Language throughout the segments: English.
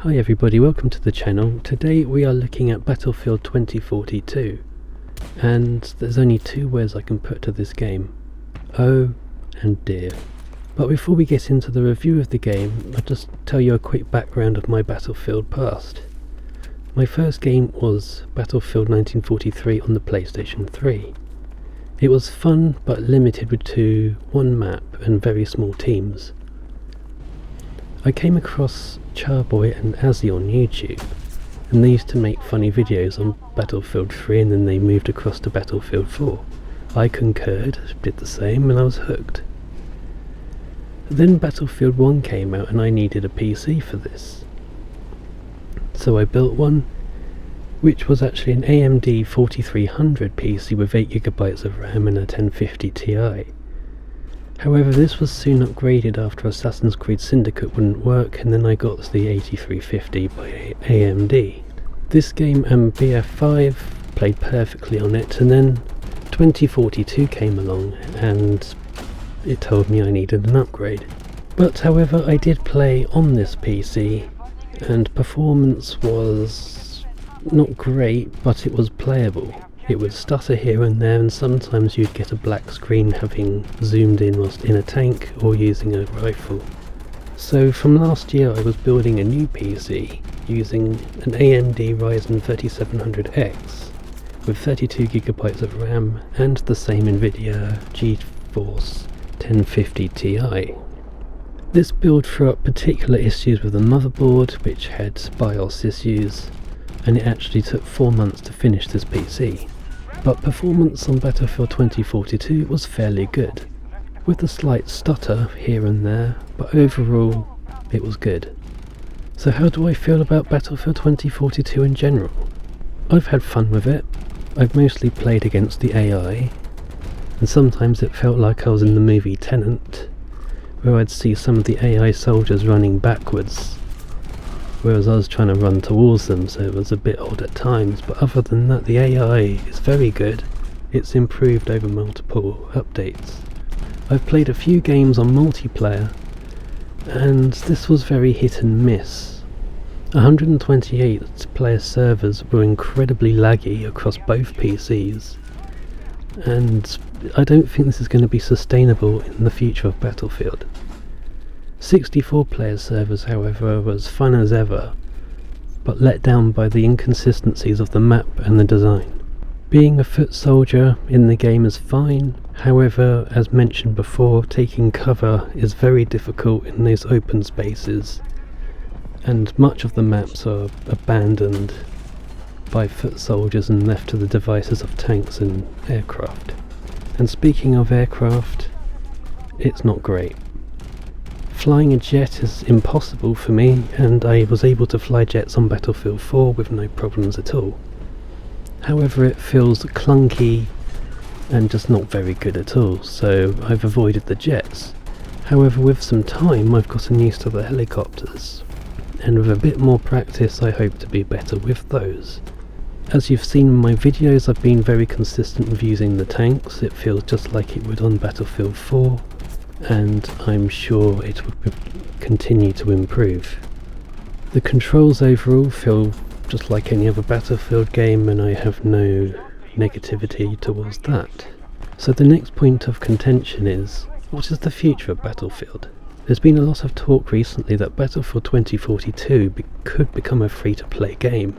Hi everybody, welcome to the channel. Today we are looking at Battlefield 2042, and there's only two words I can put to this game: oh and dear. But before we get into the review of the game, I'll just tell you a quick background of my Battlefield past. My first game was Battlefield 1943 on the PlayStation 3. It was fun but limited to one map and very small teams. I came across Charboy and Azzy on YouTube, and they used to make funny videos on Battlefield 3 and then they moved across to Battlefield 4. I concurred, did the same, and I was hooked. Then Battlefield 1 came out and I needed a PC for this. So I built one, which was actually an AMD 4300 PC with 8GB of RAM and a 1050 Ti. However, this was soon upgraded after Assassin's Creed Syndicate wouldn't work, and then I got the 8350 by AMD. This game and BF5 played perfectly on it, and then 2042 came along and it told me I needed an upgrade. But however, I did play on this PC, and performance was not great, but it was playable. It would stutter here and there, and sometimes you'd get a black screen having zoomed in whilst in a tank or using a rifle. So from last year I was building a new PC using an AMD Ryzen 3700X with 32GB of RAM and the same Nvidia GeForce 1050 Ti. This build threw up particular issues with the motherboard, which had BIOS issues, and it actually took 4 months to finish this PC. But performance on Battlefield 2042 was fairly good, with a slight stutter here and there, but overall it was good. So how do I feel about Battlefield 2042 in general? I've had fun with it. I've mostly played against the AI, and sometimes it felt like I was in the movie Tenet, where I'd see some of the AI soldiers running backwards, whereas I was trying to run towards them, so it was a bit odd at times. But other than that, the AI is very good. It's improved over multiple updates. I've played a few games on multiplayer, and this was very hit and miss. 128 player servers were incredibly laggy across both PCs, and I don't think this is going to be sustainable in the future of Battlefield. 64 player servers, however, was fun as ever, but let down by the inconsistencies of the map and the design. Being a foot soldier in the game is fine, however, as mentioned before, taking cover is very difficult in those open spaces, and much of the maps are abandoned by foot soldiers and left to the devices of tanks and aircraft. And speaking of aircraft, it's not great. Flying a jet is impossible for me, and I was able to fly jets on Battlefield 4 with no problems at all. However, it feels clunky and just not very good at all, so I've avoided the jets. However, with some time I've gotten used to the helicopters, and with a bit more practice I hope to be better with those. As you've seen in my videos, I've been very consistent with using the tanks. It feels just like it would on Battlefield 4. And I'm sure it will continue to improve. The controls overall feel just like any other Battlefield game, and I have no negativity towards that. So the next point of contention is, what is the future of Battlefield? There's been a lot of talk recently that Battlefield 2042 could become a free-to-play game,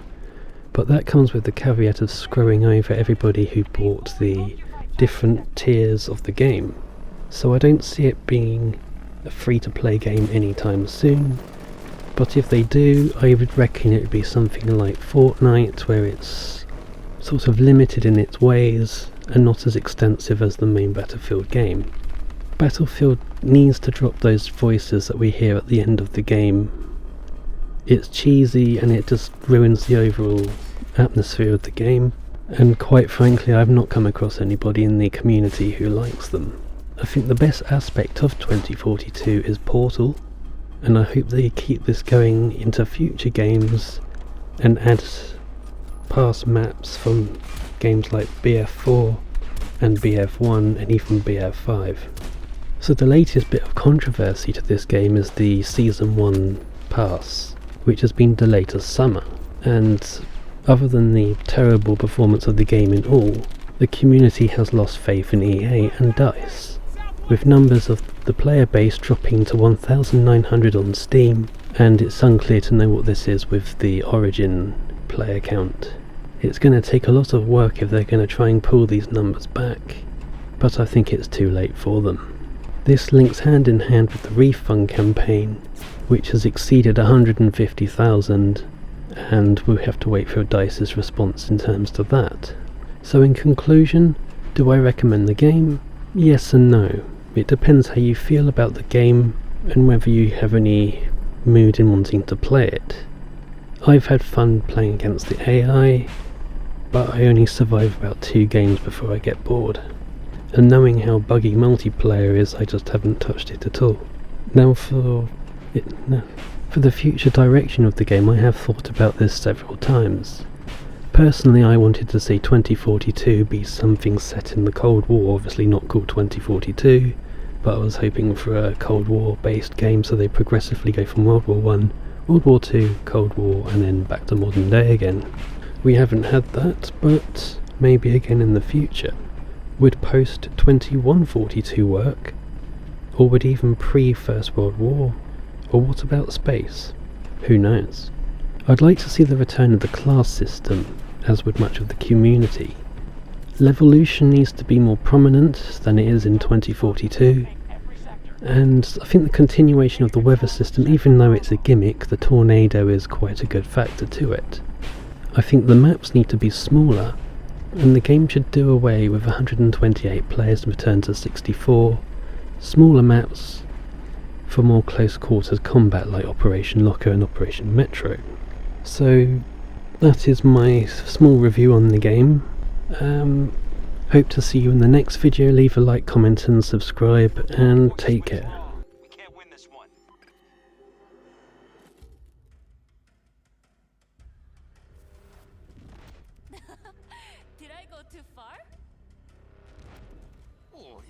but that comes with the caveat of screwing over everybody who bought the different tiers of the game. So I don't see it being a free-to-play game anytime soon, but if they do, I would reckon it would be something like Fortnite, where it's sort of limited in its ways and not as extensive as the main Battlefield game. Battlefield needs to drop those voices that we hear at the end of the game. It's cheesy and it just ruins the overall atmosphere of the game, and quite frankly I've not come across anybody in the community who likes them. I think the best aspect of 2042 is Portal, and I hope they keep this going into future games and add past maps from games like BF4 and BF1 and even BF5. So the latest bit of controversy to this game is the Season 1 pass. which has been delayed to summer, and other than the terrible performance of the game in all, the community has lost faith in EA and DICE, with numbers of the player base dropping to 1,900 on Steam, and it's unclear to know what this is with the Origin player count. It's going to take a lot of work if they're going to try and pull these numbers back, but I think it's too late for them. This links hand in hand with the refund campaign, which has exceeded 150,000, and we'll have to wait for DICE's response in terms to that. So in conclusion, do I recommend the game? Yes and no. It depends how you feel about the game and whether you have any mood in wanting to play it. I've had fun playing against the AI, but I only survive about 2 games before I get bored. And knowing how buggy multiplayer is, I just haven't touched it at all. Now for the future direction of the game, I have thought about this several times. Personally, I wanted to see 2042 be something set in the Cold War, obviously not called 2042, but I was hoping for a Cold War based game, so they progressively go from World War I, World War II, Cold War, and then back to modern day again. We haven't had that, but maybe again in the future. Would post 2142 work? Or would even pre-First World War? Or what about space? Who knows? I'd like to see the return of the class system, as would much of the community. Levolution needs to be more prominent than it is in 2042, and I think the continuation of the weather system, even though it's a gimmick, the tornado is quite a good factor to it. I think the maps need to be smaller, and the game should do away with 128 players and return to 64, smaller maps for more close quarters combat like Operation Locker and Operation Metro. So that is my small review on the game. Hope to see you in the next video. Leave a like, comment and subscribe, and take care. We can't win this one. Did I go too far? Oh,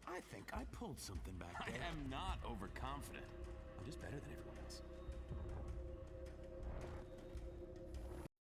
I think I pulled something back there. I am not overconfident. I'm just better than everyone else.